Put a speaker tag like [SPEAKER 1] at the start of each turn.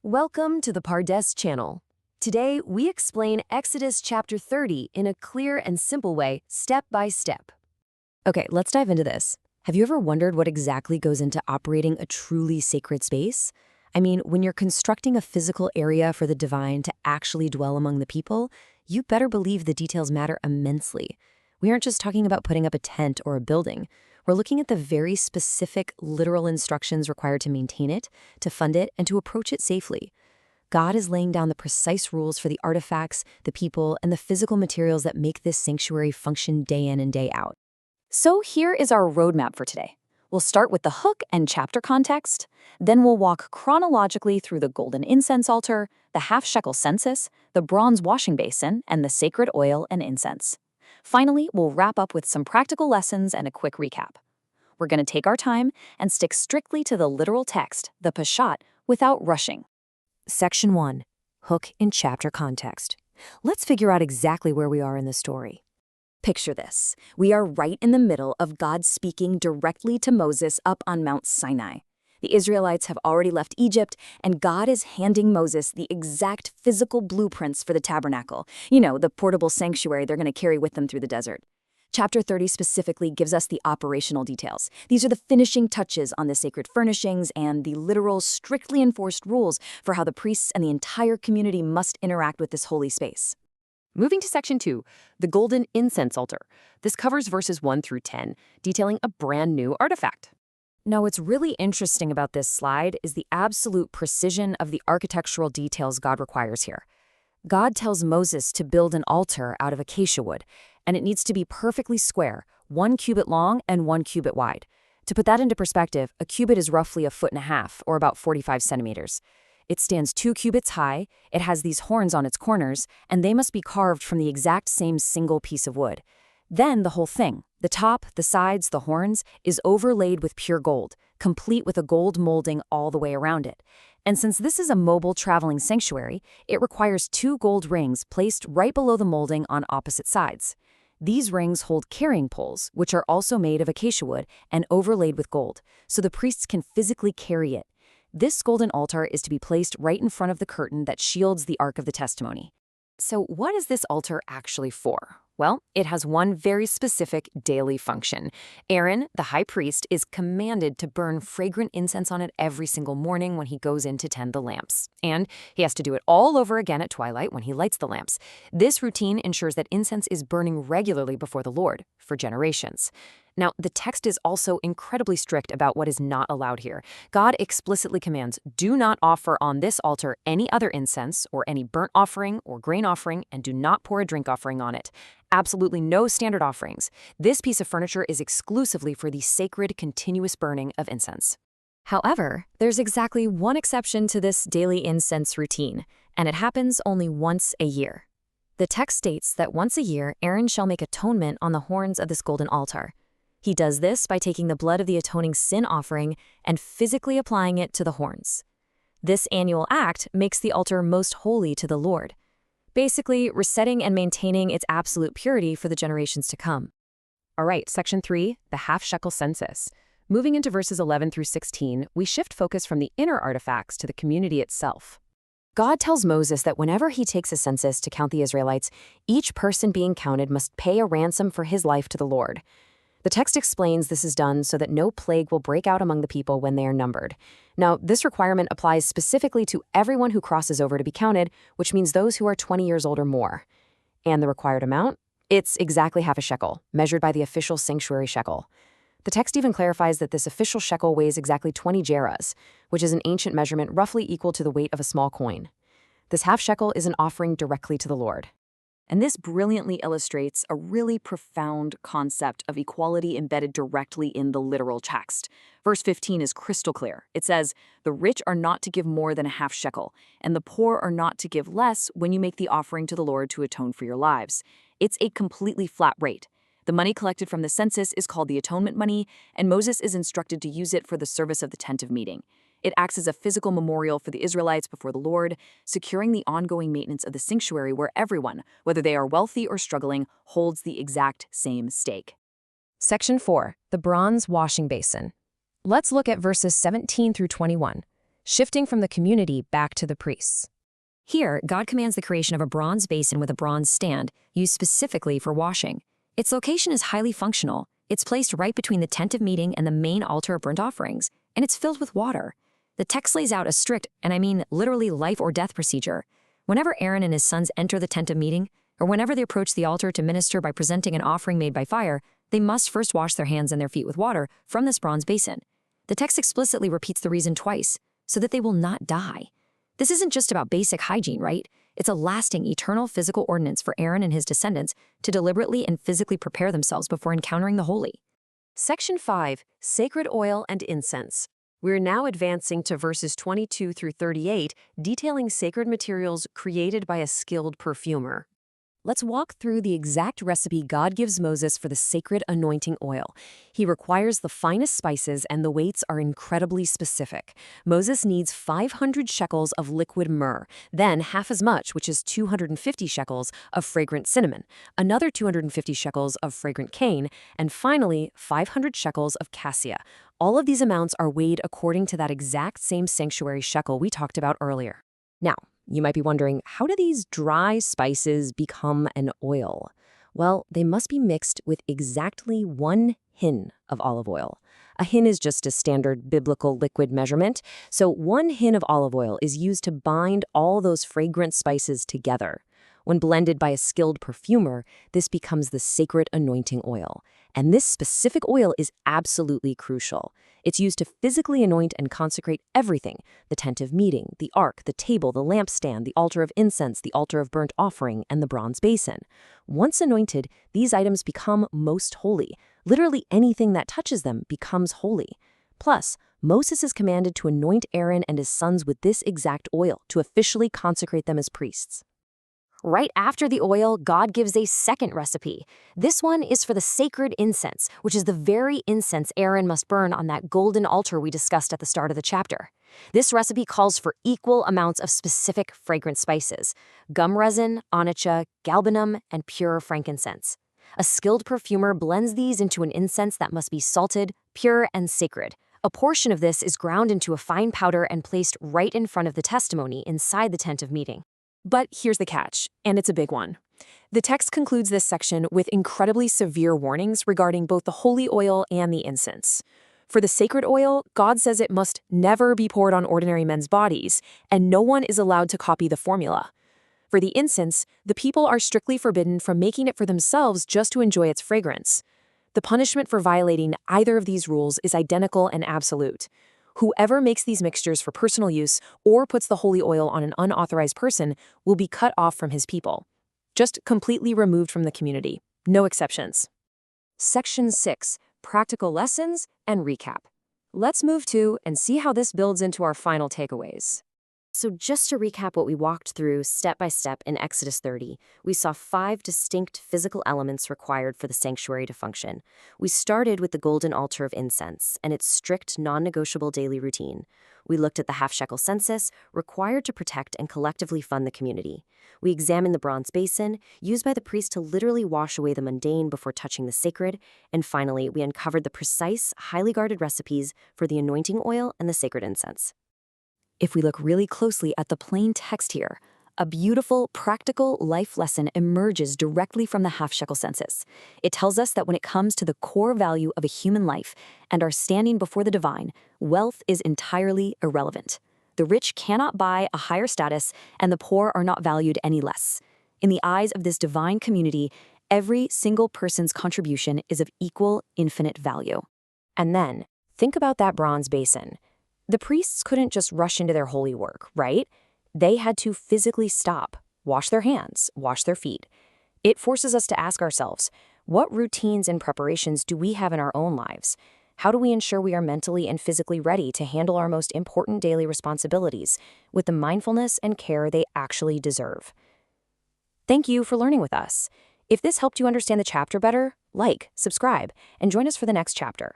[SPEAKER 1] Welcome to the Pardes channel. Today, we explain Exodus chapter 30 in a clear and simple way, step by step. Okay, let's dive into this. Have you ever wondered what exactly goes into operating a truly sacred space? I mean, when you're constructing a physical area for the divine to actually dwell among the people, you better believe the details matter immensely. We aren't just talking about putting up a tent or a building. We're looking at the very specific, literal instructions required to maintain it, to fund it, and to approach it safely. God is laying down the precise rules for the artifacts, the people, and the physical materials that make this sanctuary function day in and day out.
[SPEAKER 2] So here is our roadmap for today. We'll start with the hook and chapter context, then we'll walk chronologically through the golden incense altar, the half-shekel census, the bronze washing basin, and the sacred oil and incense. Finally, we'll wrap up with some practical lessons and a quick recap. We're going to take our time and stick strictly to the literal text, the Peshat, without rushing.
[SPEAKER 1] Section 1. Hook and chapter context. Let's figure out exactly where we are in the story.
[SPEAKER 2] Picture this. We are right in the middle of God speaking directly to Moses up on Mount Sinai. The Israelites have already left Egypt, and God is handing Moses the exact physical blueprints for the tabernacle. You know, the portable sanctuary they're going to carry with them through the desert. Chapter 30 specifically gives us the operational details. These are the finishing touches on the sacred furnishings and the literal, strictly enforced rules for how the priests and the entire community must interact with this holy space.
[SPEAKER 1] Moving to Section 2, the golden incense altar. This covers verses 1 through 10, detailing a brand new artifact. Now, what's really interesting about this slide is the absolute precision of the architectural details God requires here. God tells Moses to build an altar out of acacia wood, and it needs to be perfectly square, 1 cubit long and 1 cubit wide. To put that into perspective, a cubit is roughly 1.5 feet, or about 45 centimeters. It stands 2 cubits high, it has these horns on its corners, and they must be carved from the exact same single piece of wood. Then the whole thing, the top, the sides, the horns, is overlaid with pure gold, complete with a gold molding all the way around it. And since this is a mobile traveling sanctuary, it requires 2 gold rings placed right below the molding on opposite sides. These rings hold carrying poles, which are also made of acacia wood and overlaid with gold, so the priests can physically carry it. This golden altar is to be placed right in front of the curtain that shields the Ark of the Testimony. So what is this altar actually for? Well, it has one very specific daily function. Aaron, the high priest, is commanded to burn fragrant incense on it every single morning when he goes in to tend the lamps. And he has to do it all over again at twilight when he lights the lamps. This routine ensures that incense is burning regularly before the Lord, for generations. Now, the text is also incredibly strict about what is not allowed here. God explicitly commands, do not offer on this altar any other incense or any burnt offering or grain offering, and do not pour a drink offering on it. Absolutely no standard offerings. This piece of furniture is exclusively for the sacred, continuous burning of incense. However, there's exactly one exception to this daily incense routine, and it happens only once a year. The text states that once a year, Aaron shall make atonement on the horns of this golden altar. He does this by taking the blood of the atoning sin offering and physically applying it to the horns. This annual act makes the altar most holy to the Lord, basically resetting and maintaining its absolute purity for the generations to come. All right, Section 3, the Half-Shekel Census. Moving into verses 11 through 16, we shift focus from the inner artifacts to the community itself. God tells Moses that whenever he takes a census to count the Israelites, each person being counted must pay a ransom for his life to the Lord. The text explains this is done so that no plague will break out among the people when they are numbered. Now, this requirement applies specifically to everyone who crosses over to be counted, which means those who are 20 years old or more. And the required amount? It's exactly half a shekel, measured by the official sanctuary shekel. The text even clarifies that this official shekel weighs exactly 20 gerahs, which is an ancient measurement roughly equal to the weight of a small coin. This half shekel is an offering directly to the Lord. And this brilliantly illustrates a really profound concept of equality embedded directly in the literal text. Verse 15 is crystal clear. It says, "The rich are not to give more than a half shekel, and the poor are not to give less when you make the offering to the Lord to atone for your lives." It's a completely flat rate. The money collected from the census is called the atonement money, and Moses is instructed to use it for the service of the tent of meeting. It acts as a physical memorial for the Israelites before the Lord, securing the ongoing maintenance of the sanctuary where everyone, whether they are wealthy or struggling, holds the exact same stake. Section 4, the bronze washing basin. Let's look at verses 17 through 21. shifting from the community back to the priests.
[SPEAKER 2] Here, God commands the creation of a bronze basin with a bronze stand, used specifically for washing. Its location is highly functional. It's placed right between the tent of meeting and the main altar of burnt offerings, and it's filled with water. The text lays out a strict, and I mean literally life or death procedure. Whenever Aaron and his sons enter the tent of meeting, or whenever they approach the altar to minister by presenting an offering made by fire, they must first wash their hands and their feet with water from this bronze basin. The text explicitly repeats the reason twice, so that they will not die. This isn't just about basic hygiene, right? It's a lasting, eternal physical ordinance for Aaron and his descendants to deliberately and physically prepare themselves before encountering the holy.
[SPEAKER 1] Section 5, Sacred Oil and Incense. We're now advancing to verses 22 through 38, detailing sacred materials created by a skilled perfumer. Let's walk through the exact recipe God gives Moses for the sacred anointing oil. He requires the finest spices, and the weights are incredibly specific. Moses needs 500 shekels of liquid myrrh, then half as much, which is 250 shekels, of fragrant cinnamon, another 250 shekels of fragrant cane, and finally 500 shekels of cassia. All of these amounts are weighed according to that exact same sanctuary shekel we talked about earlier. Now, you might be wondering, how do these dry spices become an oil? Well, they must be mixed with exactly 1 hin of olive oil. A hin is just a standard biblical liquid measurement, so 1 hin of olive oil is used to bind all those fragrant spices together. When blended by a skilled perfumer, this becomes the sacred anointing oil. And this specific oil is absolutely crucial. It's used to physically anoint and consecrate everything: the tent of meeting, the ark, the table, the lampstand, the altar of incense, the altar of burnt offering, and the bronze basin. Once anointed, these items become most holy. Literally anything that touches them becomes holy. Plus, Moses is commanded to anoint Aaron and his sons with this exact oil to officially consecrate them as priests.
[SPEAKER 2] Right after the oil, God gives a second recipe. This one is for the sacred incense, which is the very incense Aaron must burn on that golden altar we discussed at the start of the chapter. This recipe calls for equal amounts of specific fragrant spices: gum resin, onycha, galbanum, and pure frankincense. A skilled perfumer blends these into an incense that must be salted, pure, and sacred. A portion of this is ground into a fine powder and placed right in front of the testimony inside the tent of meeting.
[SPEAKER 1] But here's the catch, and it's a big one. The text concludes this section with incredibly severe warnings regarding both the holy oil and the incense. For the sacred oil, God says it must never be poured on ordinary men's bodies, and no one is allowed to copy the formula. For the incense, the people are strictly forbidden from making it for themselves just to enjoy its fragrance. The punishment for violating either of these rules is identical and absolute. Whoever makes these mixtures for personal use or puts the holy oil on an unauthorized person will be cut off from his people. Just completely removed from the community. No exceptions. Section 6, Practical Lessons and Recap. Let's move to and see how this builds into our final takeaways.
[SPEAKER 2] So just to recap what we walked through step by step in Exodus 30, we saw 5 distinct physical elements required for the sanctuary to function. We started with the golden altar of incense and its strict, non-negotiable daily routine. We looked at the Half-Shekel Census, required to protect and collectively fund the community. We examined the bronze basin, used by the priest to literally wash away the mundane before touching the sacred. And finally, we uncovered the precise, highly guarded recipes for the anointing oil and the sacred incense. If we look really closely at the plain text here, a beautiful, practical life lesson emerges directly from the Half-Shekel Census. It tells us that when it comes to the core value of a human life and our standing before the divine, wealth is entirely irrelevant. The rich cannot buy a higher status, and the poor are not valued any less. In the eyes of this divine community, every single person's contribution is of equal, infinite value. And then, think about that bronze basin. The priests couldn't just rush into their holy work, right? They had to physically stop, wash their hands, wash their feet. It forces us to ask ourselves, what routines and preparations do we have in our own lives? How do we ensure we are mentally and physically ready to handle our most important daily responsibilities with the mindfulness and care they actually deserve? Thank you for learning with us. If this helped you understand the chapter better, like, subscribe, and join us for the next chapter.